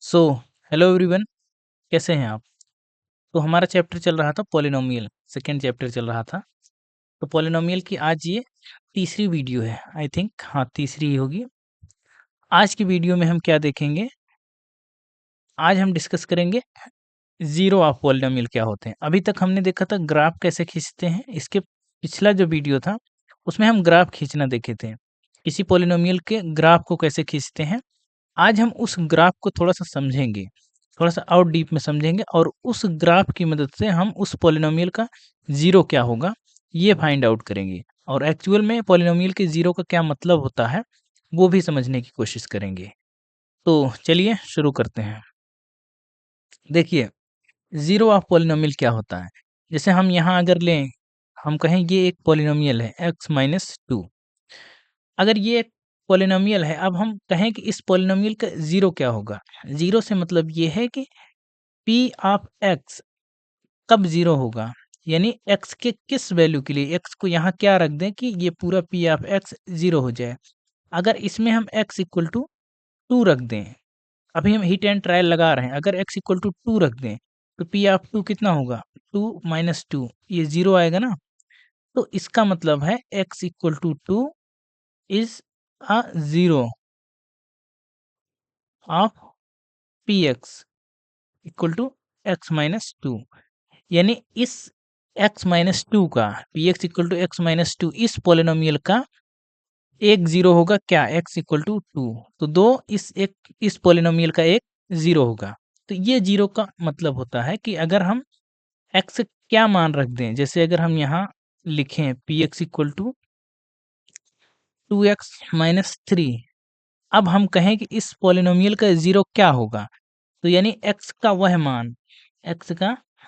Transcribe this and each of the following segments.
So hello everyone, कैसे हैं आप? तो हमारा चैप्टर चल रहा था पॉलिनोमियल, सेकंड चैप्टर चल रहा था। तो पॉलिनोमियल की आज ये तीसरी वीडियो है, आई थिंक। हाँ, तीसरी ही होगी। आज की वीडियो में हम क्या देखेंगे? आज हम डिस्कस करेंगे ज़ीरो ऑफ पॉलिनोमियल क्या होते हैं। अभी तक हमने देखा था ग्राफ कैसे खींचते हैं। इसके पिछला जो वीडियो था उसमें हम ग्राफ खींचना देखे थे, किसी पॉलिनोमियल के ग्राफ को कैसे खींचते हैं। आज हम उस ग्राफ को थोड़ा-सा समझेंगे, थोड़ा-सा और डीप में समझेंगे और उस ग्राफ की मदद से हम उस पॉलिनोमियल का ज़ीरो क्या होगा, ये फाइंड आउट करेंगे और एक्चुअल में पॉलिनोमियल के ज़ीरो का क्या मतलब होता है, वो भी समझने की कोशिश करेंगे। तो चलिए शुरू करते हैं। देखिए, ज़ीरो ऑफ पॉलिनोमियल क्या होता है? जैसे हम यहाँ अगर लें, हम कहें ये एक पॉलिनोमियल है x माइनस 2। अगर ये एक पॉलिनोमियल है, अब हम कहें कि इस पॉलिनोमियल का ज़ीरो क्या होगा? ज़ीरो से मतलब ये है कि p ऑफ x कब ज़ीरो होगा? यानी x के किस वैल्यू के लिए? x को यहाँ क्या रख दें कि ये पूरा p ऑफ x ज़ीरो हो जाए? अगर इसमें हम x इक्वल टू 2 रख दें, अभी हम हिट एंड ट्रायल लगा रहे हैं, अगर x इक्वल टू 2 रख दें, तो p ऑफ 2 कितना होगा? 2 माइनस 2, ये ज़ीरो आएगा ना? तो इसका मतलब है x equal to 2 is a zero of px equal to x minus 2। यानी इस x माइनस 2 का px equal to x minus 2 इस पॉलिनोमियल का एक ज़ीरो होगा क्या? x equal to 2। तो दो इस पॉलिनोमियल का एक ज़ीरो होगा। तो ये ज़ीरो का मतलब होता है कि अगर हम x से क्या मान रख दें, जैसे अगर हम यहाँ लिखें px equal to 2x minus 3। अब हम कहें कि इस पॉलिनोमियल का ज़ीरो क्या होगा? तो यानी x का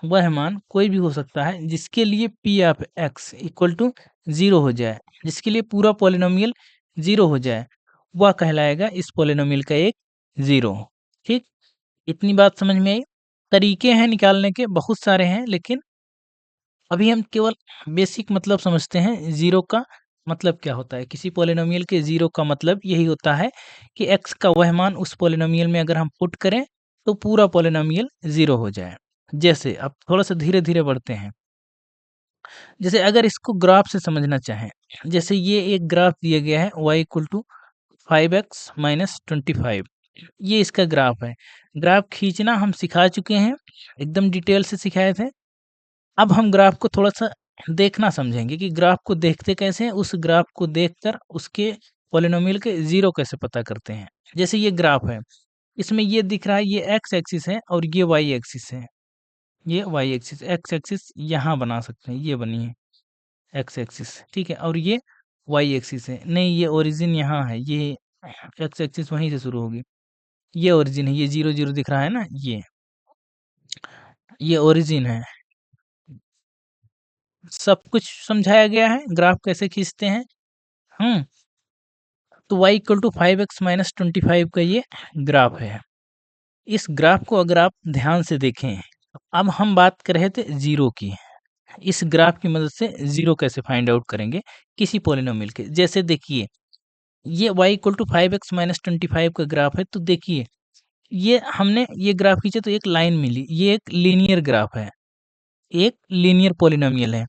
वह मान कोई भी हो सकता है जिसके लिए p of x equal to 0 हो जाए, जिसके लिए पूरा पॉलिनोमियल 0 हो जाए, वह कहलाएगा इस पॉलिनोमियल का एक ज़ीरो। ठीक? इतनी बात समझ में आई? तरीके हैं निकालने के, बहुत सारे हैं, लेकिन अभी हम केवल बेसिक मतलब समझते हैं ज़ीरो का मतलब क्या होता है। किसी पॉलिनोमियल के ज़ीरो का मतलब यही होता है कि x का वह मान उस पॉलिनोमियल में अगर हम पुट करें तो पूरा पॉलिनोमियल ज़ीरो हो जाए। जैसे अब थोड़ा-सा धीरे-धीरे बढ़ते हैं। जैसे अगर इसको ग्राफ से समझना चाहें, जैसे ये एक ग्राफ दिया गया है y equal to 5x minus 25, ये इसका ग्राफ है। ग्राफ खींचना हम सिखा चुके हैं, एकदम डिटेल से सिखाए थे। अब हम ग्राफ को थोड़ा-सा देखना समझेंगे कि ग्राफ को देखते कैसे हैं, उस ग्राफ को देखकर उसके पॉलिनोमियल के ज़ीरो कैसे पता करते हैं। जैसे ये ग्राफ है, इसमें ये दिख रहा है, ये x एक्सिस है और ये y एक्सिस है। ये y एक्सिस, x एक्सिस यहाँ बना सकते हैं, ये बनी है x एक्सिस, ठीक है? और ये y एक्सिस है। नहीं, ये ओरिजिन यहाँ है, ये x एक्सिस वहीं से शुरू होगी। ये ओरिजिन है, ये 0, 0 दिख रहा है ना, ये ओरिजिन है। सब कुछ समझाया गया है, ग्राफ कैसे खींचते हैं। हुँ। तो y equal to 5x minus 25 का ये ग्राफ है। इस ग्राफ को अगर आप ध्यान से देखें, अब हम बात कर रहे थे ज़ीरो की। इस ग्राफ की मदद से ज़ीरो कैसे फाइंड आउट करेंगे किसी पॉलिनोमियल के। जैसे देखिए, ये y equal to 5x minus 25 का ग्राफ है, तो देखिए, ये हमने ये ग्राफ खींचे तो एक लाइन मिली, ये एक लीनियर ग्राफ है, एक लीनियर पॉलिनोमियल है।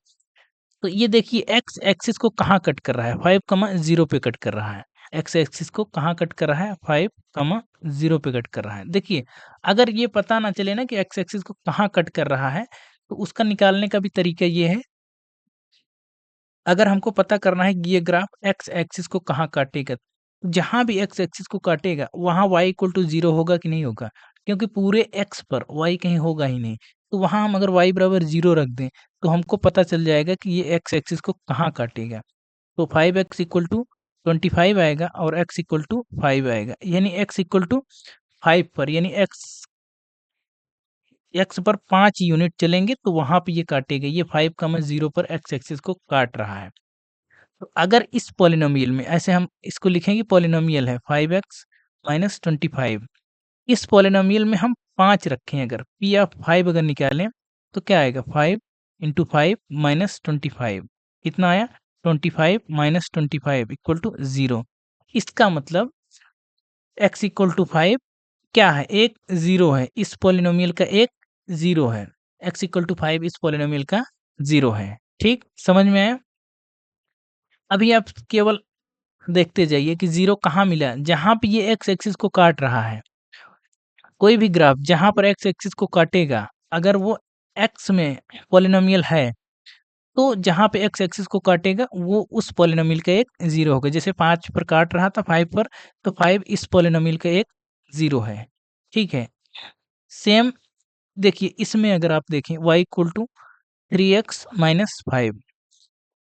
तो ये देखिए एक्स एक्सिस को कहाँ कट कर रहा है? 5, 0 पे कट कर रहा है। एक्स एक्सिस को कहाँ कट कर रहा है? 5, 0 पे कट कर रहा है। देखिए, अगर ये पता ना चले ना कि एक्स एक्सिस को कहाँ कट कर रहा है, तो उसका निकालने का भी तरीका ये है। अगर हमको पता करना है कि ये ग्राफ एक्स एक्सिस को कहाँ काटेगा, जहाँ भी एक्स एक्सिस को काटेगा, वहाँ y इक्वल टू 0 होगा कि नहीं होगा? क्योंकि पूरे एक्स पर y कहीं होगा ही नहीं। तो वहाँ हम अगर y बराबर 0 रख दें, तो हमको पता चल जाएगा कि ये एक्स एक्सिस को कहाँ काटेगा। तो 5x इक्वल टू 25 आएगा और x इक्वल टू 5 आएगा। यानी x इक्वल टू 5 पर, यानी एक्स पर 5 यूनिट चलेंगे तो वहाँ पे ये काटेगा। ये 5, 0 पर एक्स एक्सिस को काट रहा है। तो अगर इस पॉलिनोमियल में ऐसे हम इसको लिखेंगे, पॉलिनोमियल है 5x माइनस 25। इस पॉलिनोमियल में हम 5 रखें, अगर p ऑफ 5 अगर निकालें तो क्या आएगा? 5 इंटू 5 माइनस 25, कितना आया? 25 माइनस 25 इक्वल टू 0। इसका मतलब x इक्वल टू 5 क्या है, एक ज़ीरो है, इस पॉलिनोमियल का एक ज़ीरो है, x = 5 इस पॉलिनोमियल का ज़ीरो है, ठीक? समझ में आया? अभी आप केवल देखते जाइए कि ज़ीरो कहाँ मिला, जहाँ पे ये x एक्सिस को काट रहा है। कोई भी ग्राफ जहाँ पर x एक्सिस को काटेगा, अगर वो x में पॉलिनोमियल है, तो जहाँ पे x एक्सिस को काटेगा वो उस पॉलिनोमियल का एक ज़ीरो होगा। जैसे 5 पर काट रहा था 5 पर, तो 5 इस पॉलिनोमियल का एक ज़ीरो है, ठीक है? सेम देखिए इसमें अगर आप देखें y = 3x - 5,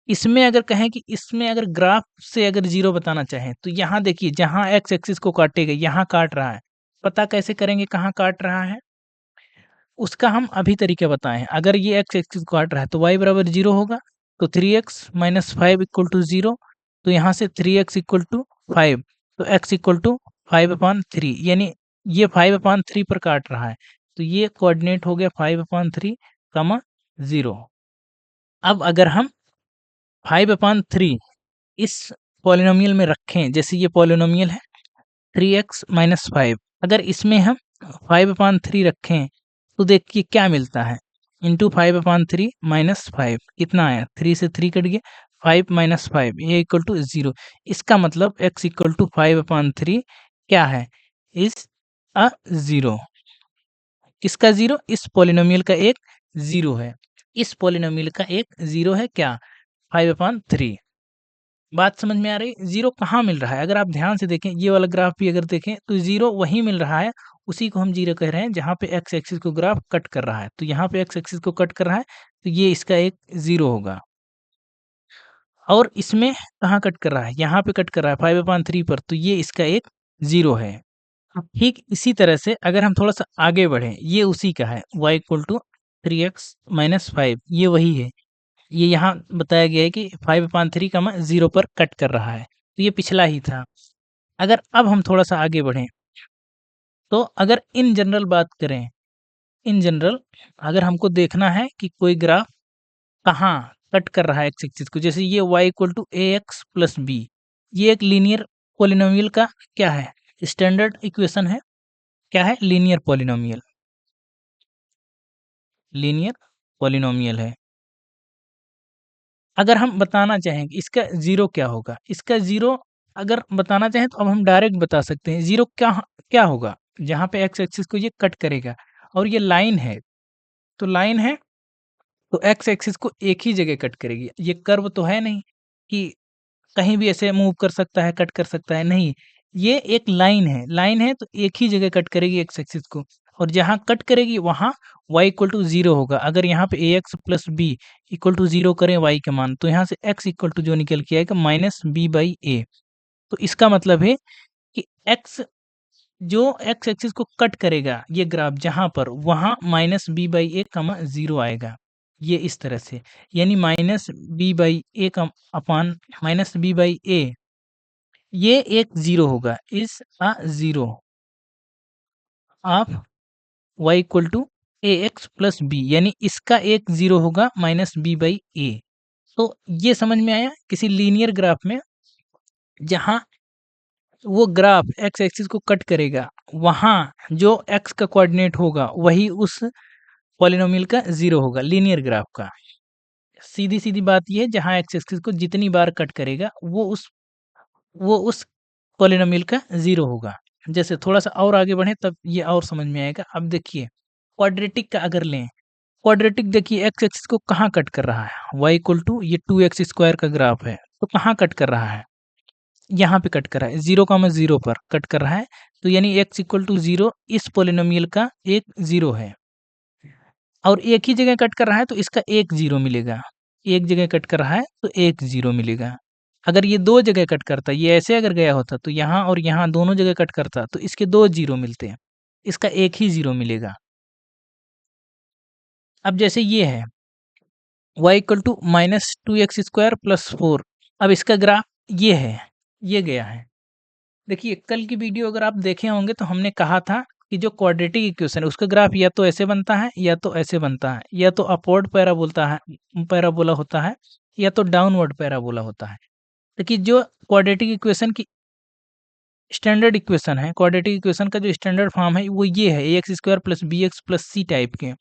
इसमें अगर कहें कि इसमें अगर ग्राफ से अगर ज़ीरो बताना चाहें, तो यहाँ देखिए जहाँ x एक्सिस को काटेगा, यहाँ काट रहा है। पता कैसे करेंगे कहाँ काट रहा है? उसका हम अभी तरीका बताएँ हैं। अगर ये x एक्सिस को काट रहा है तो y बराबर 0 होगा, तो 3x - 5 = 0, तो यहाँ से 3x = 5, तो x = 5/3, यानी ये 5/3 पर काट रहा है, तो ये कोऑर्डिनेट हो गया 5/3, 0। अब अगर हम 5/3 इस पॉलिनोमियल में रखें, जैसे ये पॉलिनोमियल है 3x - 5, अगर इसमें हम 5/3 रखें, तो देखिए क्या मिलता है, इंटू 5/3 - 5 कितना आया, 3 से 3 कट गया, 5 - 5 ये इक्वल टू 0। इसका मतलब x = 5/3 क्या है, इज अ 0। किसका 0? इस पॉलिनोमियल का एक 0 है। इस पॉलिनोमियल का एक 0 है क्या, 5/3। बात समझ में आ रही है? ज़ीरो कहाँ मिल रहा है? अगर आप ध्यान से देखें, ये वाला ग्राफ भी अगर देखें, तो ज़ीरो वहीं मिल रहा है, उसी को हम ज़ीरो कह रहे हैं, जहाँ पे एक्स एक्सिस को ग्राफ कट कर रहा है। तो यहाँ पे एक्स एक्सिस को कट कर रहा है, तो ये इसका एक ज़ीरो होगा। और इसमें कहाँ कट कर रहा है? यहाँ पे कट कर रहा है 5/3 पर, तो ये इसका एक ज़ीरो है। अब ठीक इसी तरह से अगर हम थोड़ा-सा आगे बढ़ें, ये उसी का है, y = 3x - 5, ये वही है। ये यहाँ बताया गया है कि 5/3 0 पर कट कर रहा है, तो ये पिछला ही था। अगर अब हम थोड़ा-सा आगे बढ़ें, तो अगर इन जनरल बात करें, इन जनरल अगर हमको देखना है कि कोई ग्राफ कहाँ कट कर रहा है एक्स एक्सिस को, जैसे ये y = ax + b, ये एक लीनियर पॉलिनोमियल का क्या है? स्टैंडर्ड इक्वेशन है। क्या है? लीनियर पॉलिनोमियल, लीनियर पॉलिनोमियल है। अगर हम बताना चाहें कि इसका ज़ीरो क्या होगा? इसका ज़ीरो अगर बताना चाहें तो अब हम डायरेक्ट बता सकते हैं। ज़ीरो क्या क्या होगा? जहाँ पे एक्स एक्सिस को ये कट करेगा और ये लाइन है, तो लाइन है तो एक्स एक्सिस को एक ही जगह कट करेगी। ये कर्व तो है नहीं कि कहीं भी ऐसे मूव कर सकता है, कट कर सकता है, नहीं। ये एक लाइन है तो एक ही जगह कट करेगी एक्स एक्सिस को, और जहाँ कट करेगी वहाँ y = 0 होगा। अगर यहाँ पे ax + b = 0 करें y का मान, तो यहाँ से x = जो निकल के आएगा -b/a। तो इसका मतलब है कि x जो x एक्सिस को कट करेगा ये ग्राफ जहाँ पर, वहाँ -b/a, 0 आएगा। ये इस तरह से, यानी -b/a का अपान -b/a, ये एक 0 होगा, is a 0 of y = ax + b, यानी इसका एक 0 होगा -b/a। तो ये समझ में आया? किसी लीनियर ग्राफ में जहाँ वो ग्राफ x एक्सिस को कट करेगा, वहाँ जो x का कोऑर्डिनेट होगा वही उस पॉलिनोमियल का 0 होगा, लीनियर ग्राफ का। सीधी-सीधी बात ये है, जहाँ x एक्सिस को जितनी बार कट करेगा वो उस पॉलिनोमियल का 0 होगा। जैसे थोड़ा-सा और आगे बढ़ें तब ये और समझ में आएगा। अब देखिए क्वाड्रेटिक का अगर लें, क्वाड्रेटिक देखिए एक्स एक्सिस को कहाँ कट कर रहा है? y = ये 2x² का ग्राफ है, तो कहाँ कट कर रहा है? यहाँ पे कट कर रहा है, 0, 0 पर कट कर रहा है, तो यानी x = 0 इस पॉलिनोमियल का एक 0 है। और एक ही जगह कट कर रहा है तो इसका एक 0 मिलेगा। एक जगह कट कर रहा है तो एक 0 मिलेगा। अगर ये 2 जगह कट करता, ये ऐसे अगर गया होता तो यहाँ और यहाँ दोनों जगह कट करता, तो इसके 2 0 मिलते हैं। इसका एक ही 0 मिलेगा। अब जैसे ये है y = -2x² + 4, अब इसका ग्राफ ये है, ये गया है। देखिए कल की वीडियो अगर आप देखे होंगे तो हमने कहा था कि जो क्वाड्रेटिक इक्वेशन है उसका ग्राफ या तो ऐसे बनता है या तो ऐसे बनता है, या तो अपवर्ड पैराबोला होता है, या तो डाउनवर्ड पैराबोला होता है। देखिए जो क्वाड्रेटिक इक्वेशन की स्टैंडर्ड इक्वेशन है, क्वाड्रेटिक इक्वेशन का जो स्टैंडर्ड फॉर्म है वो ये है, a x square plus b x plus c type के।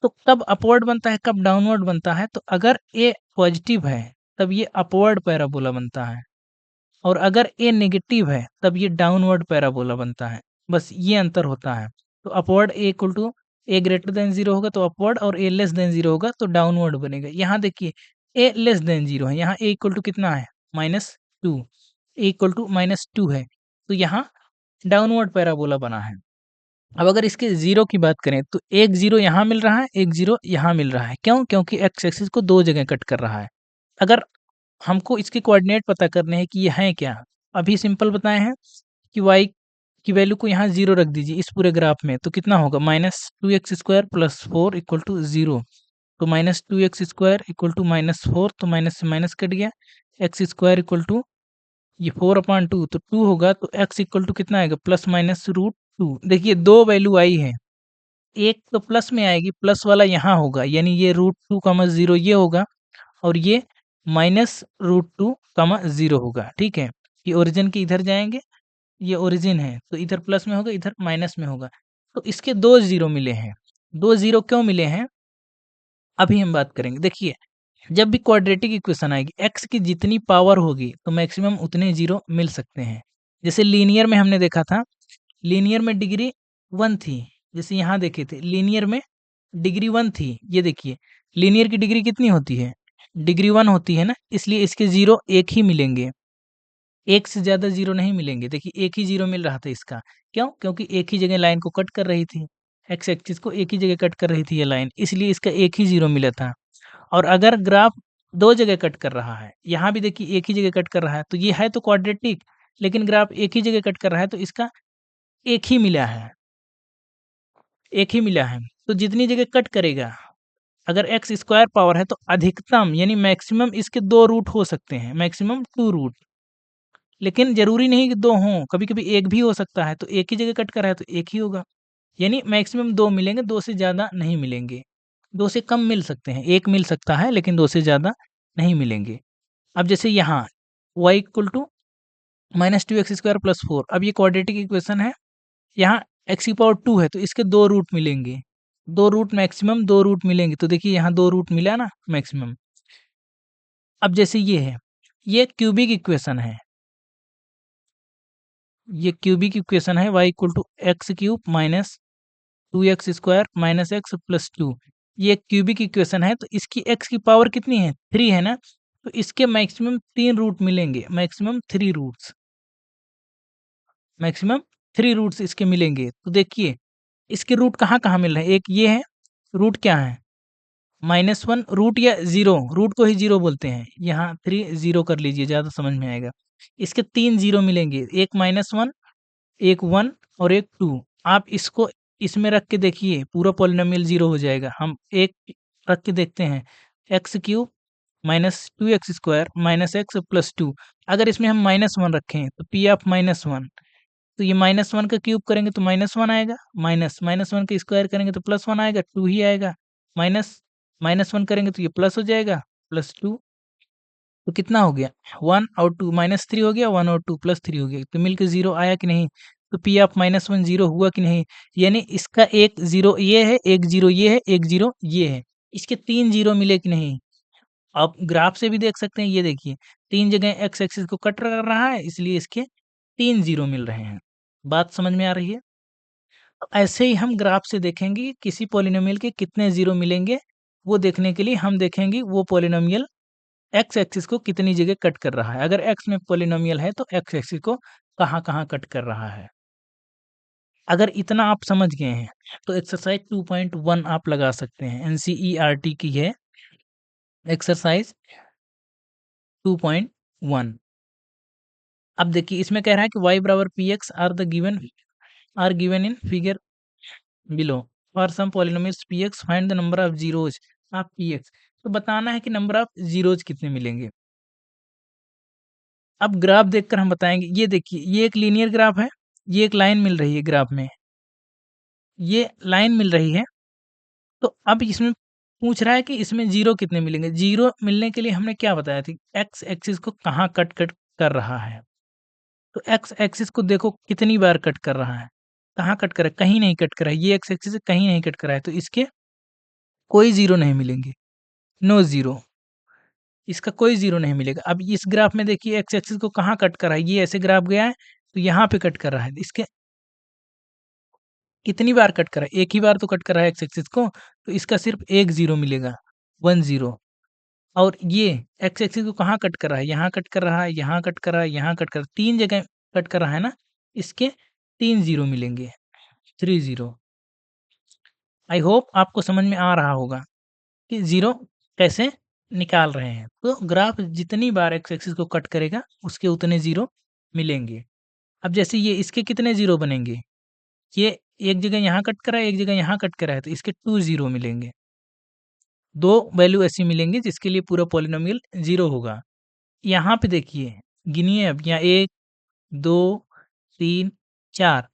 तो कब अपवर्ड बनता है, कब डाउनवर्ड बनता है? तो अगर ए पॉजिटिव है तब ये अपवर्ड पैराबोला बनता है, और अगर ए नेगेटिव है तब ये डाउनवर्ड पैराबोला बनता है। बस ये अंतर होता है। तो upward a equal to a greater than zero होगा तो अपवर्ड, और ए लेस देन जीरो होगा तो डाउनवर्ड बनेगा। यहाँ देखिए ए लेस देन जीरो है, यहाँ ए इक्वल टू कितना है, -2, ए इक्वल टू -2 है, तो यहाँ डाउनवर्ड पैराबोला बना है। अब अगर इसके जीरो की बात करें तो एक जीरो यहाँ मिल रहा है, एक जीरो यहाँ मिल रहा है। क्यों? क्योंकि एक्स एक्सिस को दो जगह कट कर रहा है। अगर हमको इसके कोऑर्डिनेट पता करने हैं कि ये हैं क्या, अभी सिंपल बताए हैं कि y की वैल्यू को यहाँ जीरो रख दीजिए इस पूरे ग्राफ में, तो कितना होगा, -2x² plus 4 equal to zero. तो -2x² इक्वल टू -4, तो माइनस से माइनस कट गया, एक्स स्क्वायर इक्वल टू ये 4/2, तो 2 होगा, तो x इक्वल टू कितना आएगा, +-√2। देखिए दो वैल्यू आई है, एक तो प्लस में आएगी, प्लस वाला यहाँ होगा, यानी ये √2, 0 ये होगा, और ये -√2, 0 होगा। ठीक है, ये ओरिजिन के इधर जाएंगे, ये ओरिजिन है तो इधर प्लस में होगा, इधर माइनस में होगा। तो इसके दो जीरो मिले हैं। दो जीरो क्यों मिले हैं, अभी हम बात करेंगे। देखिए जब भी क्वाड्रेटिक इक्वेशन आएगी, एक्स की जितनी पावर होगी तो मैक्सिमम उतने जीरो मिल सकते हैं। जैसे लीनियर में हमने देखा था, लीनियर में डिग्री 1 थी, जैसे यहाँ देखे थे लीनियर में डिग्री 1 थी। ये देखिए लीनियर की डिग्री कितनी होती है, डिग्री 1 होती है ना, इसलिए इसके जीरो एक ही मिलेंगे, एक से ज़्यादा जीरो नहीं मिलेंगे। देखिए एक ही जीरो मिल रहा था इसका, क्यों? क्योंकि एक ही जगह लाइन को कट कर रही थी, एक्स एक्सिस को एक ही जगह कट कर रही थी ये लाइन, इसलिए इसका एक ही जीरो मिला था। और अगर ग्राफ दो जगह कट कर रहा है, यहाँ भी देखिए एक ही जगह कट कर रहा है, तो ये है तो क्वाड्रेटिक, लेकिन ग्राफ एक ही जगह कट कर रहा है, तो इसका एक ही मिला है, एक ही मिला है। तो जितनी जगह कट करेगा, अगर एक्स स्क्वायर पावर है तो अधिकतम यानी मैक्सिमम इसके दो रूट हो सकते हैं, मैक्सिमम 2 रूट। लेकिन ज़रूरी नहीं कि 2 हों, कभी-कभी 1 भी हो सकता है, तो एक ही जगह कट कर रहा है तो 1 ही होगा। यानी मैक्सिमम 2 मिलेंगे, 2 से ज़्यादा नहीं मिलेंगे। 2 से कम मिल सकते हैं, 1 मिल सकता है लेकिन 2 से ज़्यादा नहीं मिलेंगे। अब जैसे यहाँ y equal to -2x² plus 4, अब ये क्वाड्रेटिक इक्वेशन है, यहाँ x की पावर 2 है तो इसके 2 रूट मिलेंगे। 2 रूट मैक्सिमम 2 रूट मिलेंगे, तो देखिए यहाँ 2 रूट मिला ना मैक्सिमम। अब जैसे ये है, ये क्यूबिक इक्वेशन है, ये क्यूबिक इक्वेशन है, y equal to x³ minus 2x² minus x plus 2। ये क्यूबिक इक्वेशन है, तो इसकी x की पावर कितनी है, 3 है ना, तो इसके मैक्सिमम 3 रूट मिलेंगे, मैक्सिमम 3 रूट्स, मैक्सिमम 3 रूट्स इसके मिलेंगे। तो देखिए इसके रूट कहाँ-कहाँ मिल रहे हैं, एक ये है, रूट क्या है, -1 रूट या 0, रूट को ही 0 बोलते हैं। यहाँ 3 0 कर लीजिए, ज़्यादा समझ में आएगा। इसके 3 0 मिलेंगे, एक -1, एक 1 और एक 2। आप इसको इसमें रख के देखिए, पूरा पॉलिनोमियल 0 हो जाएगा। हम एक रख के देखते हैं, x³ minus 2x² minus x plus 2। अगर इसमें हम -1 रखें तो p ऑफ -1, तो ये -1 का क्यूब करेंगे तो -1 आएगा, -1 का स्क्वायर करेंगे तो +1 आएगा, 2 ही आएगा। माइनस -1 करेंगे तो ये प्लस हो जाएगा, +2, तो कितना हो गया, 1 और 2 -3 हो गया, 1 और 2 +3 हो गया, तो मिलके 0 आया कि नहीं? तो p ऑफ -1 0 हुआ कि नहीं? यानी इसका एक 0 ये है, एक 0 ये है, एक 0 ये है। इसके 3 0 मिले कि नहीं? आप ग्राफ से भी देख सकते हैं, ये देखिए 3 जगह एक्स एक्सिस को कट कर रहा है, इसलिए इसके 3 0 मिल रहे हैं। बात समझ में आ रही है? तो ऐसे ही हम ग्राफ से देखेंगे कि किसी पॉलिनोमियल के कितने ज़ीरो मिलेंगे, वो देखने के लिए हम देखेंगे वो पॉलिनोमियल एक्स एक्सिस को कितनी जगह कट कर रहा है। अगर एक्स में पॉलिनोमियल है तो एक्स एक्सिस को कहाँ-कहाँ कट कर रहा है। अगर इतना आप समझ गए हैं तो एक्सरसाइज 2.1 आप लगा सकते हैं, एनसीईआरटी की है एक्सरसाइज 2.1। अब देखिए इसमें कह रहा है कि y बराबर px are given in figure below. For some polynomials px find the number of zeros of px। तो बताना है कि नंबर ऑफ जीरोज कितने मिलेंगे। अब ग्राफ देखकर हम बताएंगे। ये देखिए ये एक लीनियर ग्राफ है, ये एक लाइन मिल रही है ग्राफ में, ये लाइन मिल रही है। तो अब इसमें पूछ रहा है कि इसमें जीरो कितने मिलेंगे। जीरो मिलने के लिए हमने क्या बताया था, एक्स एक्सिस को कहाँ कट कट कर रहा है। तो एक्स एक्सिस को देखो कितनी बार कट कर रहा है, कहाँ कट कर रहा है, कहीं नहीं कट कर रहा है, ये एक्स एक्सिस से कहीं नहीं कट कर रहा है, तो इसके कोई ज़ीरो नहीं मिलेंगे, नो ज़ीरो, इसका कोई ज़ीरो नहीं मिलेगा। अब इस ग्राफ में देखिए एक्स एक्सिस को कहाँ कट कर रहा है, ये ऐसे ग्राफ गया है, तो यहाँ पे कट कर रहा है, इसके कितनी बार कट कर रहा है, एक ही बार तो कट कर रहा है एक्स एक्सिस को, तो इसका सिर्फ एक ज़ीरो मिलेगा, 1 ज़ीरो। और ये एक्स एक्सिस को कहाँ कट कर रहा है, यहाँ कट कर रहा है, यहाँ कट कर रहा है, यहाँ कट कर 3 जगह कट कर रहा है ना, इसके 3 ज़ीरो मिलेंगे, 3 ज़ीरो। आई होप आपको समझ में आ रहा होगा कि ज़ीरो कैसे निकाल रहे हैं। तो ग्राफ जितनी बार एक्स एक्सिस को कट करेगा, उसके उतने ज़ीरो मिलेंगे। अब जैसे ये इसके कितने ज़ीरो बनेंगे, ये एक जगह यहाँ कट करा है, एक जगह यहाँ कट करा है, तो इसके 2 ज़ीरो मिलेंगे। 2 वैल्यू ऐसी मिलेंगी जिसके लिए पूरा पॉलिनोमियल 0 होगा। यहाँ पे देखिए, गिनिए अब यहाँ 1, 2, 3, 4,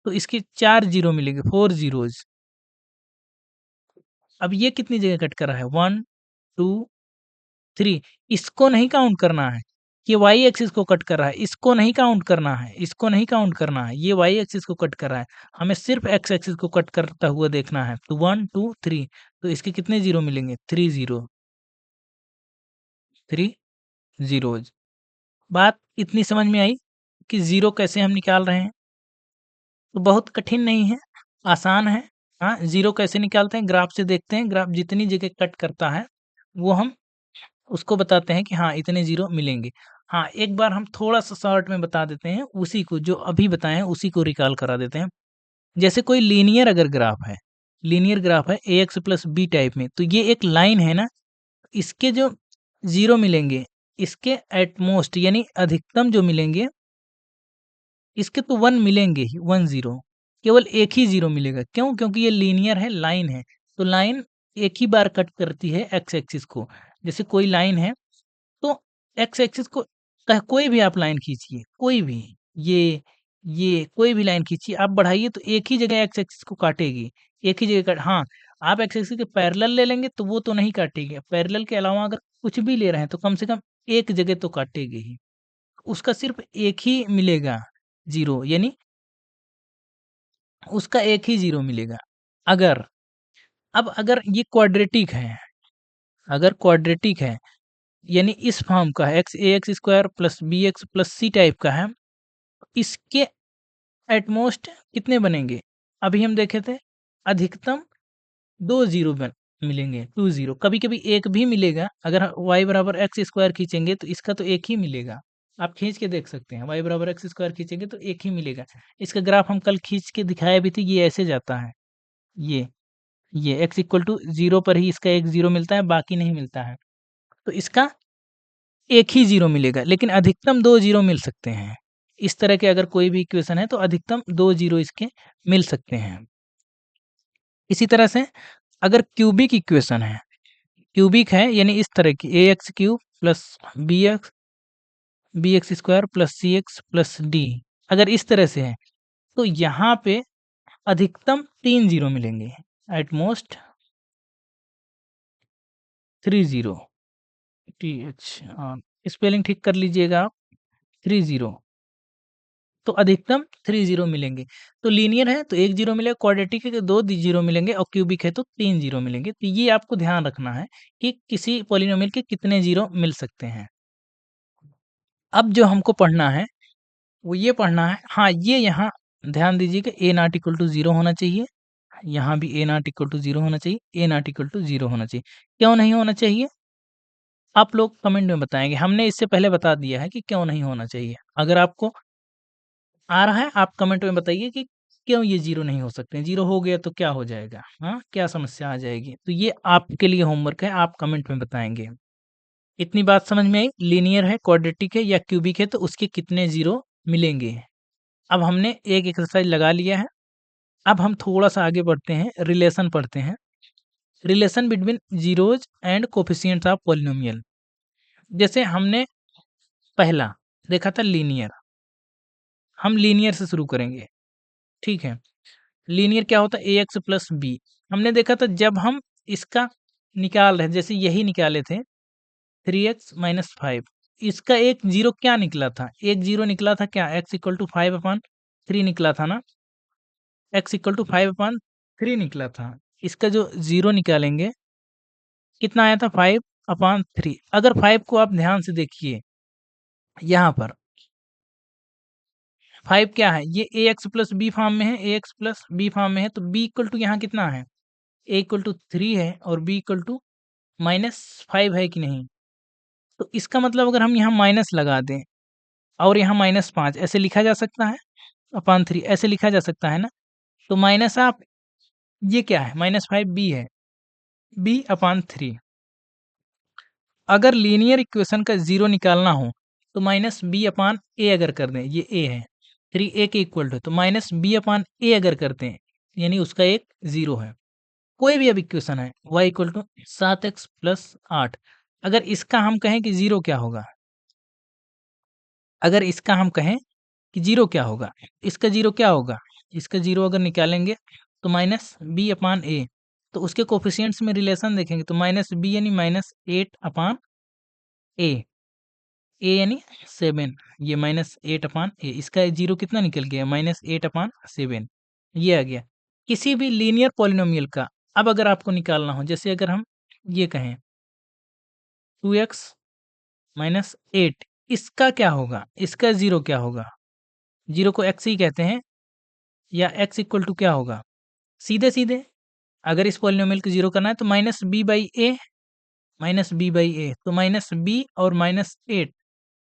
तो इसके 4 ज़ीरो मिलेंगे, 4 ज़ीरोज़। अब ये कितनी जगह कट कर रहा है, 1, 2, 3, इसको नहीं काउंट करना है। ये वाई एक्सिस को कट कर रहा है, इसको नहीं काउंट करना है, इसको नहीं काउंट करना है, ये वाई एक्सिस को कट कर रहा है। हमें सिर्फ एक्स एक्सिस को कट करता हुआ देखना है। तो 1, 2, 3, तो इसके कितने ज़ीरो मिलेंगे, 3 ज़ीरो, 3 ज़ीरोज़। बात इतनी समझ में आई कि ज़ीरो कैसे हम निकाल रहे हैं? तो बहुत कठिन नहीं है, आसान है। हाँ, ज़ीरो कैसे निकालते हैं, ग्राफ से देखते हैं। ग्राफ जितनी जगह कट करता है, वो हम उसको बताते हैं कि हाँ, इतने ज़ीरो मिलेंगे। हाँ, एक बार हम थोड़ा-सा शॉर्ट में बता देते हैं, उसी को जो अभी बताए हैं, उसी को रिकॉल करा देते हैं। जैसे कोई लीनियर अगर ग्राफ है, लीनियर ग्राफ है AX प्लस B टाइप में, तो ये एक लाइन है ना, इसके जो ज़ीरो मिलेंगे, इसके एट मोस्ट यानी अधिकतम जो मिलेंगे, इसके तो 1 मिलेंगे ही, 1 ज़ीरो, केवल एक ही ज़ीरो मिलेगा। क्यों? क्योंकि ये लीनियर है, लाइन है, तो लाइन एक ही बार कट करती है एक्स एक्सिस को। जैसे कोई लाइन है, तो एक्स एक्सिस को कोई भी आप लाइन खींचिए, कोई भी, ये कोई भी लाइन खींचिए, आप बढ़ाइए तो एक ही जगह एक्स एक्सिस को काटेगी, एक ही जगह काट हाँ, आप एक्स एक्सिस के पैरेलल ले लेंगे तो वो तो नहीं काटेगी। पैरेलल के अलावा अगर कुछ भी ले रहे हैं तो कम से कम एक जगह तो काटेगी ही। उसका सिर्फ एक ही मिलेगा ज़ीरो, यानी उसका एक ही ज़ीरो मिलेगा। अगर अगर ये क्वाड्रेटिक है, अगर क्वाड्रेटिक है, यानी इस फॉर्म का है, x a x square plus b x plus c type का है, इसके एट मोस्ट कितने बनेंगे? अभी हम देखे थे, अधिकतम 2 ज़ीरो बन मिलेंगे, 2 ज़ीरो, कभी-कभी 1 भी मिलेगा। अगर y बराबर एक्स स्क्वायर खींचेंगे तो इसका तो 1 ही मिलेगा। आप खींच के देख सकते हैं, y बराबर एक्स स्क्वायर खींचेंगे तो 1 ही मिलेगा। इसका ग्राफ हम कल खींच के दिखाए भी थे, ये ऐसे जाता है। ये ये x इक्वल टू 0 पर ही इसका 1 ज़ीरो मिलता है, बाकी नहीं मिलता है। तो इसका 1 ही ज़ीरो मिलेगा, लेकिन अधिकतम 2 ज़ीरो मिल सकते हैं। इस तरह के अगर कोई भी इक्वेशन है तो अधिकतम 2 ज़ीरो इसके मिल सकते हैं। इसी तरह से अगर क्यूबिक इक्वेशन है, क्यूबिक है यानी इस तरह की ax cube plus b x square plus c x plus d, अगर इस तरह से है, तो यहाँ पे अधिकतम 3 ज़ीरो मिलेंगे, एट मोस्ट 3 ज़ीरो, स्पेलिंग ठीक कर लीजिएगा आप, 3 ज़ीरो, तो अधिकतम 3 ज़ीरो मिलेंगे। तो लीनियर है तो 1 ज़ीरो मिलेगा, क्वाड्रेटिक है तो 2 ज़ीरो मिलेंगे और क्यूबिक है तो 3 ज़ीरो मिलेंगे। तो ये आपको ध्यान रखना है कि किसी पॉलिनोमियल के कितने ज़ीरो मिल सकते हैं। अब जो हमको पढ़ना है, वो ये पढ़ना है, हाँ, ये यहाँ ध्यान दीजिए कि ए नॉट इक्वल टू 0 होना चाहिए, यहाँ भी ए नॉट इक्वल टू 0 होना चाहिए, ए नॉट इक्वल टू 0 होना चाहिए। क्यों नहीं होना चाहिए? आप लोग कमेंट में बताएँगे। हमने इससे पहले बता दिया है कि क्यों नहीं होना चाहिए। अगर आपको आ रहा है, आप कमेंट में बताइए कि क्यों ये 0 नहीं हो सकते? 0 हो गया तो क्या हो जाएगा? हाँ, क्या समस्या आ जाएगी? तो ये आपके लिए होमवर्क है, आप कमेंट में बताएँगे। इतनी बात समझ में आई? लीनियर है, क्वाड्रेटिक है या क्यूबिक है तो उसके कितने 0 मिलेंगे? अब हमने एक एक्सरसाइज लगा लिया है। अब हम थोड़ा-सा आगे बढ़ते हैं, रिलेशन पढ़ते हैं। Relation between zeros and coefficients of polynomial. जैसे हमने पहला देखा था लीनियर, हम लीनियर से शुरू करेंगे, ठीक है? लीनियर क्या होता है? ax plus b। हमने देखा था जब हम इसका निकाल रहे, जैसे यही निकाले थे 3x माइनस 5, इसका एक जीरो क्या निकला था? एक जीरो निकला था क्या? x इक्वल टू 5/3 निकला था ना? x इक्वल टू 5/3 निकला था। इसका जो जीरो निकालेंगे, कितना आया था? 5/3। अगर 5 को आप ध्यान से देखिए, यहाँ पर 5 क्या है? ये ax प्लस बी फॉर्म में है, ax प्लस बी फॉर्म में है, तो b इक्वल टू यहाँ कितना है? a इक्वल टू 3 है और b इक्वल टू -5 है कि नहीं? तो इसका मतलब अगर हम यहाँ माइनस लगा दें और यहाँ -5 ऐसे लिखा जा सकता है, अपॉन 3 ऐसे लिखा जा सकता है ना? तो माइनस आप ये क्या है? -5 b है, b/3। अगर लीनियर इक्वेशन का ज़ीरो निकालना हो, तो -b/a अगर कर दें, ये a है, 3a के इक्वल टू, तो -b/a अगर करते हैं, यानी उसका एक ज़ीरो है। कोई भी अब इक्वेशन है, y equal to 7x plus 8, अगर इसका हम कहें कि ज़ीरो क्या होगा? अगर इसका हम कहें कि ज़ीरो क्या होगा? इसका ज़ीरो क्या होगा? इसका ज़ीरो अगर निकालेंगे, तो -b/a, तो उसके कोएफ़िशिएंट्स में रिलेशन देखेंगे, तो -b यानी -8/a, a यानी 7, ये -8/a, इसका ज़ीरो कितना निकल गया? -8/7, ये आ गया। किसी भी लीनियर पॉलिनोमियल का अब अगर आपको निकालना हो, जैसे अगर हम ये कहें 2x माइनस 8, इसका क्या होगा? इसका ज़ीरो क्या होगा? ज़ीरो को x ही कहते हैं, या x इक्वल टू क्या होगा? सीधे-सीधे अगर इस पॉलिनोमियल को ज़ीरो करना है, तो -b/a, तो -b और -8,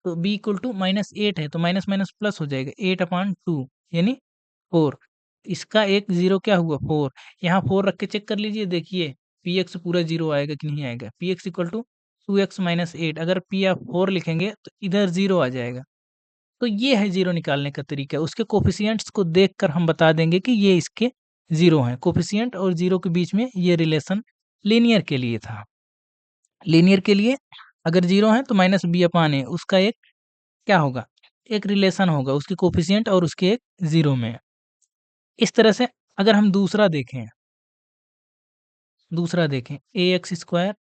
तो b इक्वल टू -8 है, तो माइनस माइनस प्लस हो जाएगा, 8/2 यानी 4। इसका एक ज़ीरो क्या हुआ? 4। यहाँ 4 रख के चेक कर लीजिए, देखिए px पूरा ज़ीरो आएगा कि नहीं आएगा? px equal to 2x minus 8, अगर p आप 4 लिखेंगे, तो इधर ज़ीरो आ जाएगा। तो ये है ज़ीरो निकालने का तरीका। उसके कोएफ़िशिएंट्स को देखकर हम बता देंगे कि ये इसके ज़ीरो हैं। कोएफ़िशिएंट और ज़ीरो के बीच में ये रिलेशन लीनियर के लिए था। लीनियर के लिए अगर ज़ीरो है, तो -b/a, उसका एक क्या होगा? एक रिलेशन होगा उसके कोएफ़िशिएंट और उसके एक ज़ीरो में। इस तरह से अगर हम दूसरा देखें ax square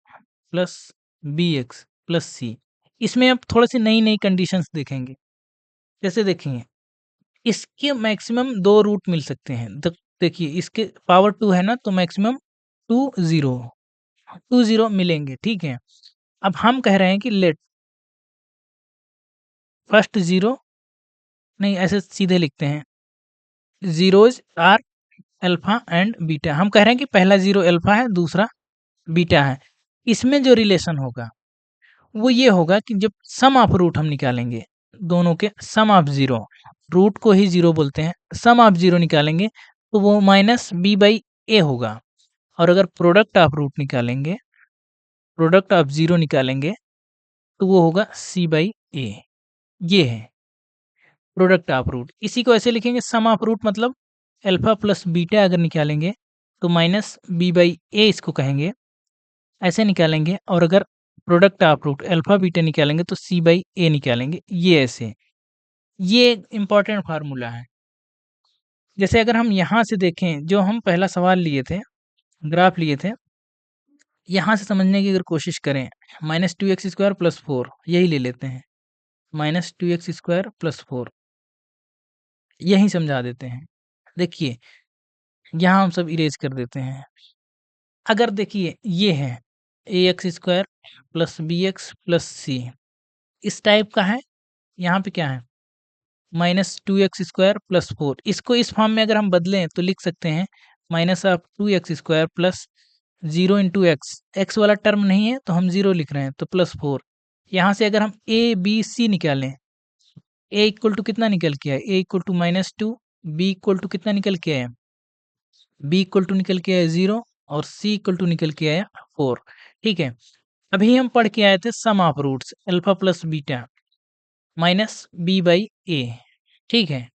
plus bx plus c, इसमें अब थोड़ी-सी नई-नई कंडीशंस देखेंगे। जैसे देखिए, इसके मैक्सिमम 2 रूट मिल सकते हैं। देखिए, इसके पावर 2 है ना, तो मैक्सिमम 2 मिलेंगे, ठीक है? अब हम कह रहे हैं कि लेट फर्स्ट ज़ीरो, नहीं ऐसे सीधे लिखते हैं, zeros are alpha and beta. हम कह रहे हैं कि पहला ज़ीरो अल्फ़ा है, दूसरा बीटा है। इसमें जो रिलेशन होगा, वो ये होगा कि जब सम ऑफ रूट हम निकालेंगे, दोनों के सम ऑफ ज़ीरो, रूट को ही ज़ीरो बोलते हैं, सम ऑफ ज़ीरो निकालेंगे, तो वो -b/a होगा। और अगर प्रोडक्ट ऑफ ज़ीरो निकालेंगे, तो वो होगा c/a। ये है प्रोडक्ट ऑफ रूट। इसी को ऐसे लिखेंगे, सम ऑफ रूट मतलब अल्फ़ा प्लस बीटा अगर निकालेंगे, तो -b/a इसको कहेंगे, ऐसे निकालेंगे। और अगर product of root alpha beta निकालेंगे, तो c/a निकालेंगे, ये ऐसे। ये इम्पोर्टेंट फार्मूला है। जैसे अगर हम यहाँ से देखें, जो हम पहला सवाल लिए थे, ग्राफ लिए थे, यहाँ से समझने की अगर कोशिश करें, -2x² + 4 यही ले लेते हैं, -2x² + 4 यही समझा देते हैं। देखिए, यहाँ हम सब इरेज़ कर देते हैं। अगर देखिए ये है ax² + bx + c, इस टाइप का है, यहाँ पे क्या है? -2x² + 4, इसको इस फॉर्म में अगर हम बदलें, तो लिख सकते हैं -2x² + 0 × x, x वाला टर्म नहीं है, तो हम 0 लिख रहे हैं, तो +4। यहाँ से अगर हम a, b, c निकालें, a इक्वल टू कितना निकल के आया? a equal to -2, b equal to कितना निकल के आया? b इक्वल टू निकल के आया 0, और c इक्वल टू निकल के आया 4, ठीक है? अभी हम पढ़ के आए थे sum of roots alpha plus beta minus b/a, ठीक है?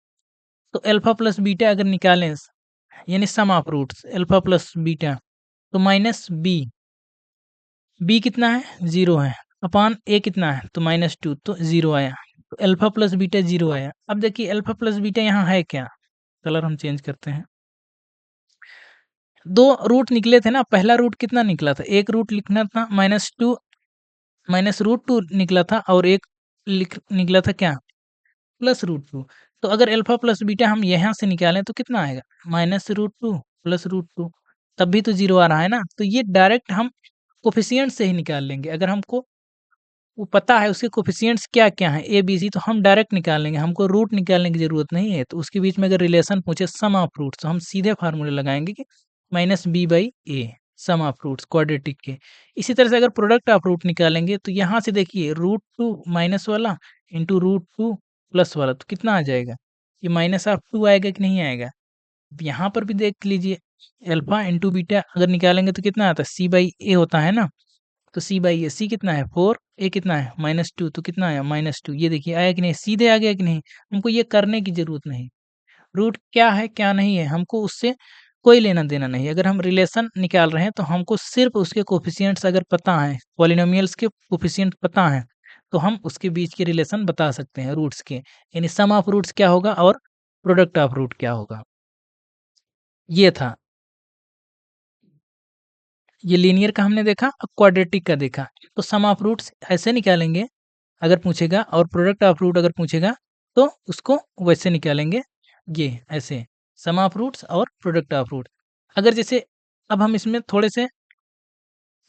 तो अल्फ़ा प्लस बीटा अगर निकालें, यानी sum of roots alpha plus beta, तो b कितना है? 0 है, अपॉन a कितना है? तो -2, तो 0 आया, तो अल्फ़ा प्लस बीटा 0 आया। अब देखिए अल्फ़ा प्लस बीटा यहाँ है क्या? कलर हम चेंज करते हैं। 2 रूट निकले थे ना, पहला रूट कितना निकला था? एक रूट लिखना था, -2 -√2 निकला था, और एक निकला था क्या, +√2। तो अगर अल्फा प्लस बीटा हम यहाँ से निकालें तो कितना आएगा, -√2 +√2, तब भी तो जीरो आ रहा है ना। तो ये डायरेक्ट हम कोफिशिएंट से ही निकाल लेंगे। अगर हमको वो पता है उसके कोफिशिएंट्स क्या-क्या हैं, ए, बी, सी, तो हम डायरेक्ट निकाल लेंगे, हमको रूट निकालने की ज़रूरत नहीं है। तो उसके बीच में अगर रिलेशन पूछे सम ऑफ रूट्स, तो हम सीधे फार्मूले लगाएँगे कि -b/a, some of roots quadratic के। इसी तरह से अगर प्रोडक्ट ऑफ रूट निकालेंगे तो यहाँ से देखिए √2 माइनस वाला इंटू √2 प्लस वाला, तो कितना आ जाएगा? ये -2 आएगा कि नहीं आएगा? अब यहाँ पर भी देख लीजिए, अल्फा इंटू बीटा अगर निकालेंगे तो कितना आता है, c/a होता है ना। तो c/a, c कितना है 4, a कितना है -2, तो कितना आया -2। ये देखिए आया कि नहीं, सीधे आ गया कि नहीं। हमको ये करने की जरूरत नहीं, रूट क्या है क्या नहीं है हमको उससे कोई लेना देना नहीं। अगर हम रिलेशन निकाल रहे हैं तो हमको सिर्फ उसके कोफिशिएंट्स अगर पता है, पॉलिनोमियल्स के कोफिशिएंट पता है, तो हम उसके बीच के रिलेशन बता सकते हैं रूट्स के। यानी सम ऑफ रूट्स क्या होगा और प्रोडक्ट ऑफ रूट क्या होगा, ये था। ये लीनियर का हमने देखा, अब क्वाड्रेटिक का देखा। तो सम ऑफ रूट्स ऐसे निकालेंगे अगर पूछेगा, और प्रोडक्ट ऑफ रूट अगर पूछेगा तो उसको वैसे निकालेंगे, ये ऐसे, सम ऑफ रूट्स और प्रोडक्ट ऑफ रूट। अगर जैसे अब हम इसमें थोड़े से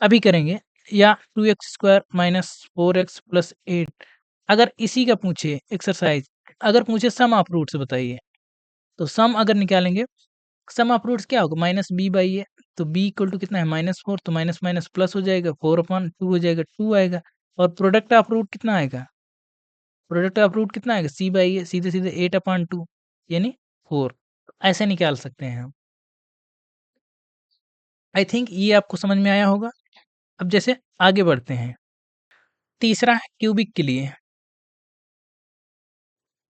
अभी करेंगे, या 2x² माइनस 4x प्लस 8, अगर इसी का पूछे एक्सरसाइज, अगर पूछे सम ऑफ रूट्स बताइए, तो सम अगर निकालेंगे, सम ऑफ रूट्स क्या होगा, -b/a, तो b इक्वल टू कितना है -4, तो माइनस माइनस प्लस हो जाएगा, 4/2 हो जाएगा, 2 आएगा। और प्रोडक्ट ऑफ रूट कितना आएगा, प्रोडक्ट ऑफ रूट कितना आएगा, c/a, सीधे-सीधे 8/2 यानी 4। ऐसे निकाल सकते हैं हम। आई थिंक ये आपको समझ में आया होगा। अब जैसे आगे बढ़ते हैं, तीसरा है क्यूबिक के लिए।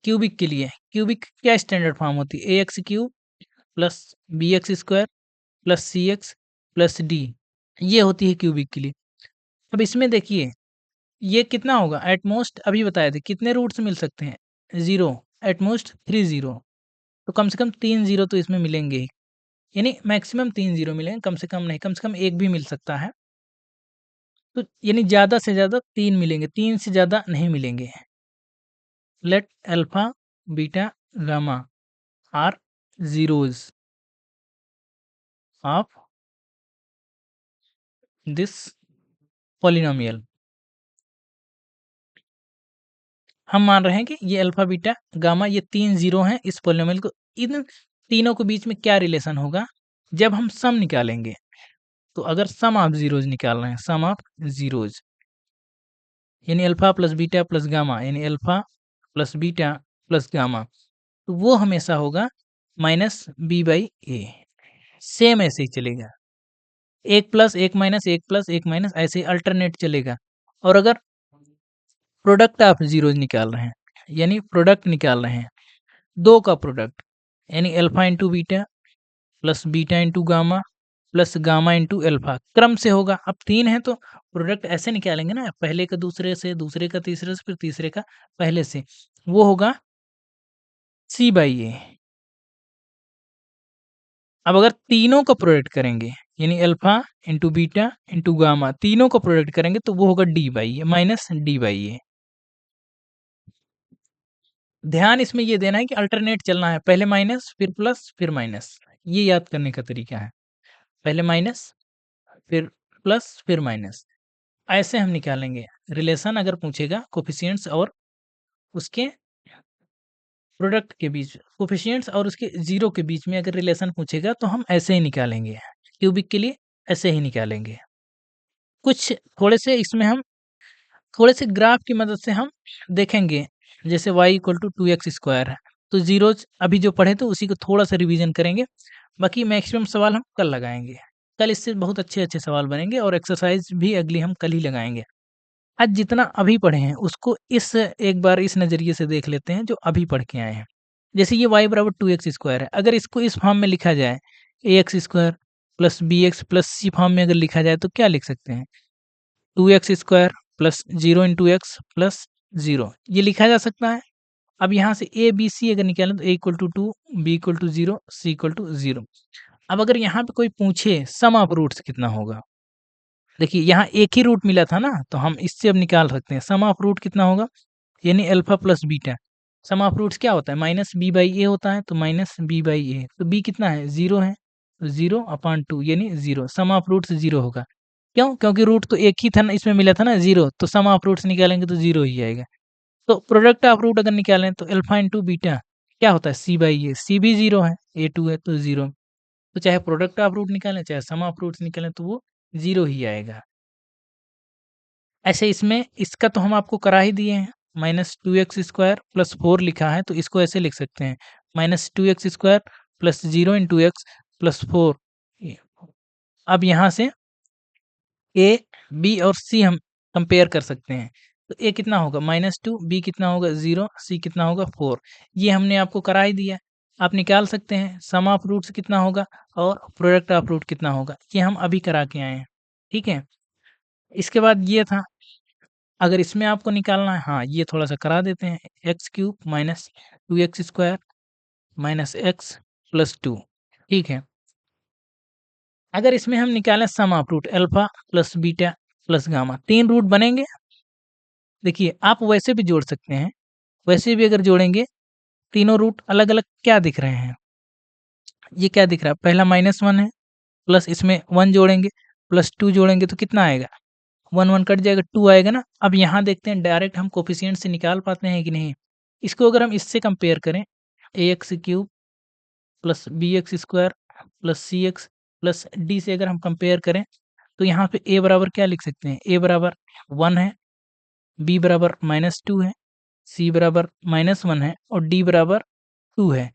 क्यूबिक के लिए, क्यूबिक क्या स्टैंडर्ड फॉर्म होती है, ax³ plus bx² plus cx plus d, ये होती है क्यूबिक के लिए। अब इसमें देखिए ये कितना होगा, एट मोस्ट अभी बताए थे कितने रूट्स मिल सकते हैं, 0, एट मोस्ट 3 0, तो कम से कम 3 0 तो इसमें मिलेंगे ही। यानी मैक्सिमम 3 0 मिलेंगे, कम से कम नहीं, कम से कम एक भी मिल सकता है। तो यानी ज़्यादा से ज़्यादा 3 मिलेंगे, 3 से ज़्यादा नहीं मिलेंगे। Let alpha, beta, gamma are zeros of this polynomial। हम मान रहे हैं कि ये अल्फा, बीटा, गामा ये 3 ज़ीरो हैं इस पॉलिनोमियल को। इन तीनों के बीच में क्या रिलेशन होगा जब हम सम निकालेंगे। तो अगर सम ऑफ ज़ीरोज़ निकाल रहे हैं, सम ऑफ ज़ीरोज़ यानी alpha plus beta plus gamma, यानी alpha plus beta plus gamma, तो वो हमेशा होगा -b/a। सेम ऐसे ही चलेगा, 1 प्लस 1 माइनस 1 प्लस 1 माइनस, ऐसे अल्टरनेट चलेगा। और अगर प्रोडक्ट ऑफ ज़ीरोज़ निकाल रहे हैं, यानी प्रोडक्ट निकाल रहे हैं, 2 का प्रोडक्ट, यानी alpha into beta plus beta into gamma plus gamma into alpha, क्रम से होगा। अब 3 है तो प्रोडक्ट ऐसे निकालेंगे ना, पहले का दूसरे से, दूसरे का तीसरे से, फिर तीसरे का पहले से, वो होगा c/a। अब अगर तीनों का प्रोडक्ट करेंगे, यानी alpha into beta into gamma, तीनों का प्रोडक्ट करेंगे तो वो होगा d/a, माइनस d/a। ध्यान इसमें ये देना है कि अल्टरनेट चलना है, पहले माइनस फिर प्लस फिर माइनस, ये याद करने का तरीका है। पहले माइनस फिर प्लस फिर माइनस, ऐसे हम निकालेंगे रिलेशन। अगर पूछेगा कोफिशिएंट्स और उसके प्रोडक्ट के बीच, कोफिशिएंट्स और उसके ज़ीरो के बीच में अगर रिलेशन पूछेगा तो हम ऐसे ही निकालेंगे। क्यूबिक के लिए ऐसे ही निकालेंगे। कुछ थोड़े से इसमें हम थोड़े से ग्राफ की मदद से हम देखेंगे, जैसे y इक्वल टू 2x² है, तो ज़ीरोज़ अभी जो पढ़े थे उसी को थोड़ा-सा रिवीजन करेंगे, बाकी मैक्सिमम सवाल हम कल लगाएँगे। कल इससे बहुत अच्छे-अच्छे सवाल बनेंगे और एक्सरसाइज़ भी अगली हम कल ही लगाएँगे। आज जितना अभी पढ़े हैं उसको इस एक बार इस नज़रिए से देख लेते हैं जो अभी पढ़ के आए हैं। जैसे ये y बराबर 2x² है, अगर इसको इस फॉर्म में लिखा जाए, ax² plus bx plus c form में अगर लिखा जाए तो क्या लिख सकते हैं? 2x² plus 0 into x plus 0, ये लिखा जा सकता है। अब यहाँ से ए बी सी अगर निकालें तो a equal to 2, b equal to 0, c equal to 0। अब अगर यहाँ पे कोई पूछे सम ऑफ रूट्स कितना होगा, देखिए यहाँ एक ही रूट मिला था ना, तो हम इससे अब निकाल सकते हैं सम ऑफ रूट कितना होगा, यानी alpha plus beta. Sum of roots क्या होता है, माइनस बी बाई ए होता है, तो माइनस बी बाई ए, तो बी कितना है, 0 है, तो 0 अपॉन 2 यानी 0। सम ऑफ रूट्स 0 होगा। क्यों? क्योंकि रूट तो एक ही था ना, इसमें मिला था ना 0, तो सम ऑफ रूट्स निकालेंगे तो 0 ही आएगा। तो प्रोडक्ट ऑफ रूट अगर निकालें तो अल्फा इंटू बीटा क्या होता है, सी बाई ए, सी भी 0 है, ए 2 है तो 0। तो चाहे प्रोडक्ट ऑफ रूट निकालें चाहे सम ऑफ रूट्स निकालें तो वो 0 ही आएगा। ऐसे इसमें इसका तो हम आपको करा ही दिए हैं, minus two x square plus 4 लिखा है, तो इसको ऐसे लिख सकते हैं, minus two x square plus 0 into x plus 4। अब यहाँ से ए, बी और सी हम कंपेयर कर सकते हैं। तो ए कितना होगा, -2, बी कितना होगा 0, सी कितना होगा 4। ये हमने आपको करा ही दिया। आप निकाल सकते हैं सम ऑफ रूट्स कितना होगा और प्रोडक्ट ऑफ रूट कितना होगा, ये हम अभी करा के आए हैं। ठीक है? इसके बाद ये था, अगर इसमें आपको निकालना है, हाँ, ये थोड़ा-सा करा देते हैं, x cube minus 2x square minus x plus 2। ठीक है? अगर इसमें हम निकालें sum of root alpha plus beta plus gamma, 3 root बनेंगे। देखिए, आप वैसे भी जोड़ सकते हैं, वैसे भी अगर जोड़ेंगे, तीनों रूट अलग-अलग क्या दिख रहे हैं? ये क्या दिख रहा है? पहला -1 है, प्लस इसमें 1 जोड़ेंगे, प्लस 2 जोड़ेंगे तो कितना आएगा? 1-1 कट जाएगा, 2 आएगा ना? अब यहाँ देखते हैं डायरेक्ट हम कोएफ़िशिएंट से निकाल पाते हैं कि नहीं? इसको अगर हम इससे कंपेयर करें, ax cube plus bx square plus cx plus d से अगर हम कंपेयर करें, तो यहाँ पे a बराबर क्या लिख सकते हैं? a बराबर 1 है, b बराबर -2 है, c बराबर -1 है और d बराबर 2 है।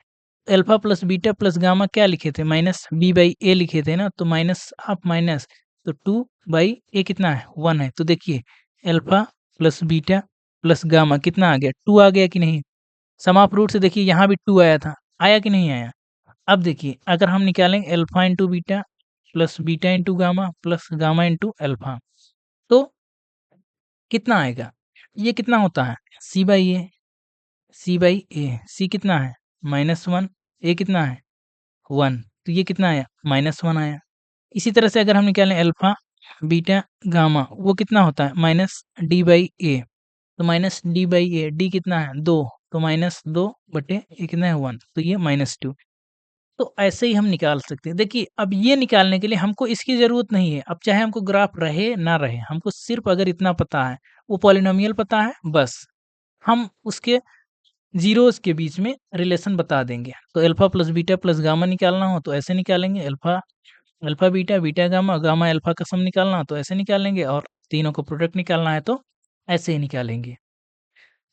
Alpha plus beta plus gamma क्या लिखे थे, माइनस बी बाई ए लिखे थे ना, तो माइनस आप माइनस, तो 2 बाई ए कितना है, 1 है। तो देखिए alpha plus beta plus gamma कितना आ गया, 2 आ गया कि नहीं। सम ऑफ रूट से देखिए यहाँ भी 2 आया था, आया कि नहीं आया। अब देखिए अगर हम निकालेंगे alpha into beta plus beta into gamma plus gamma into alpha, तो कितना आएगा, ये कितना होता है, सी बाई ए, सी बाई ए, सी कितना है, -1, ए कितना है 1, तो ये कितना आया, -1 आया। इसी तरह से अगर हम निकालें अल्फा, बीटा, गामा, वो कितना होता है, माइनस डी बाई ए, तो minus D by A, D कितना है 2, तो -2 बटे ए कितना है 1, तो ये -2। तो ऐसे ही हम निकाल सकते हैं। देखिए अब ये निकालने के लिए हमको इसकी ज़रूरत नहीं है, अब चाहे हमको ग्राफ रहे ना रहे, हमको सिर्फ़ अगर इतना पता है, वो पॉलिनोमियल पता है, बस हम उसके ज़ीरोज़ के बीच में रिलेशन बता देंगे। तो alpha plus beta plus gamma निकालना हो तो ऐसे निकालेंगे, alpha alpha beta, beta gamma, gamma alpha का सम निकालना हो तो ऐसे निकालेंगे और तीनों को प्रोडक्ट निकालना है तो ऐसे ही निकालेंगे।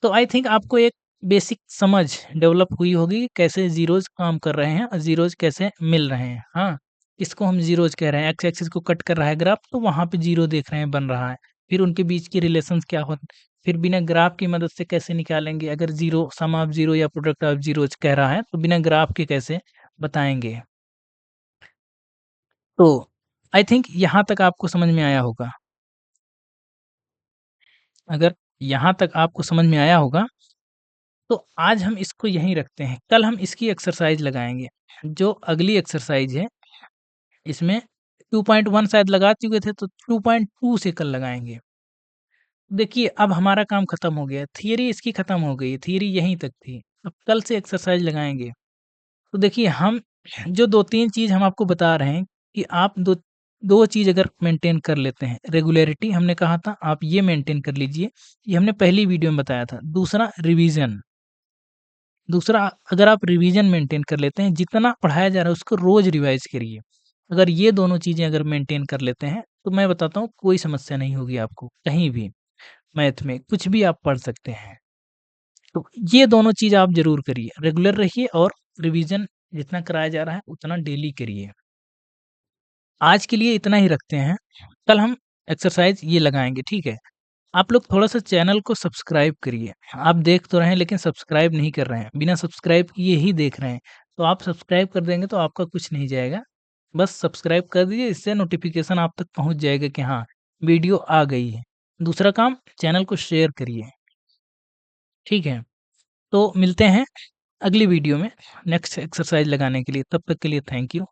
तो आई थिंक आपको एक बेसिक समझ डेवलप हुई होगी कि कैसे ज़ीरोज़ काम कर रहे हैं और ज़ीरोज़ कैसे मिल रहे हैं। हाँ, इसको हम ज़ीरोज़ कह रहे हैं, एक्स एक्सिस को कट कर रहा है ग्राफ तो वहाँ पे ज़ीरो देख रहे हैं बन रहा है। फिर उनके बीच की रिलेशंस क्या हो, फिर बिना ग्राफ की मदद से कैसे निकालेंगे, अगर ज़ीरो सम ऑफ ज़ीरो या प्रोडक्ट ऑफ ज़ीरोज़ कह रहा है तो बिना ग्राफ के कैसे बताएँगे। तो आई थिंक यहाँ तक आपको समझ में आया होगा। अगर यहाँ तक आपको समझ में आया होगा तो आज हम इसको यहीं रखते हैं। कल हम इसकी एक्सरसाइज़ लगाएँगे। जो अगली एक्सरसाइज़ है, इसमें 2.1 शायद लगा चुके थे, तो 2.2 से कल लगाएँगे। देखिए, अब हमारा काम खत्म हो गया है। थियरी इसकी खत्म हो गई है, थियरी यहीं तक थी। अब कल से एक्सरसाइज़ लगाएँगे। तो देखिए, हम जो 2-3 चीज़ हम आपको बता रहे हैं कि आप 2 चीज़ अगर मेंटेन कर लेते हैं, रेगुलैरिटी हमने कहा था, आप ये मेंटेन कर लीजिए। ये हमने पहली वीडियो में बताया था। दूसरा रिवीज़न। दूसरा, अगर आप रिवीजन मेंटेन कर लेते हैं, जितना पढ़ाया जा रहा है उसको रोज़ रिवाइज़ करिए। अगर ये दोनों चीज़ें अगर मेंटेन कर लेते हैं, तो मैं बताता हूँ कोई समस्या नहीं होगी आपको, कहीं भी, मैथ में कुछ भी आप पढ़ सकते हैं। तो ये दोनों चीज़ आप ज़रूर करिए, रेगुलर रहिए और रिवीजन जितना कराया जा रहा है उतना डेली करिए। आज के लिए इतना ही रखते हैं, कल हम एक्सरसाइज़ ये लगाएँगे, ठीक है? आप लोग थोड़ा-सा चैनल को सब्सक्राइब करिए। आप देख तो रहे हैं लेकिन सब्सक्राइब नहीं कर रहे हैं। बिना सब्सक्राइब किए ही देख रहे हैं। तो आप सब्सक्राइब कर देंगे तो आपका कुछ नहीं जाएगा। बस सब्सक्राइब कर दीजिए, इससे नोटिफ़िकेशन आप तक पहुँच जाएगा कि हाँ, वीडियो आ गई है। दूसरा काम, चैनल को शेयर करिए, ठीक है? तो मिलते हैं अगली वीडियो में नेक्स्ट एक्सरसाइज़ लगाने के लिए। तब तक के लिए थैंक यू।